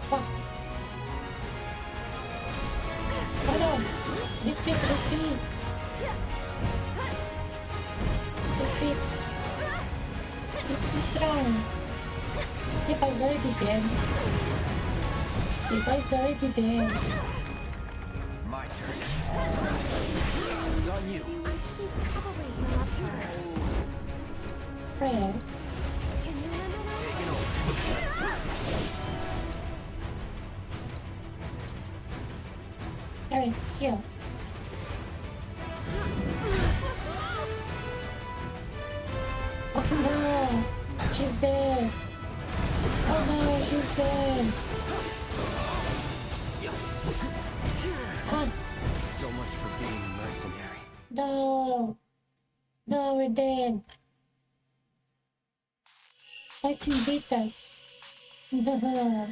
Oh, oh no! Retreat, retreat! Retreat! He's too strong! He was already dead. He was already dead. My turn. It's on you. I should probably heal up first. Prayer. Can you handle that? Taking over. Alright, heal. Oh no! She's dead! Oh no, she's dead! Ah, So much for being a mercenary. no! No, we're dead! I can beat us! No!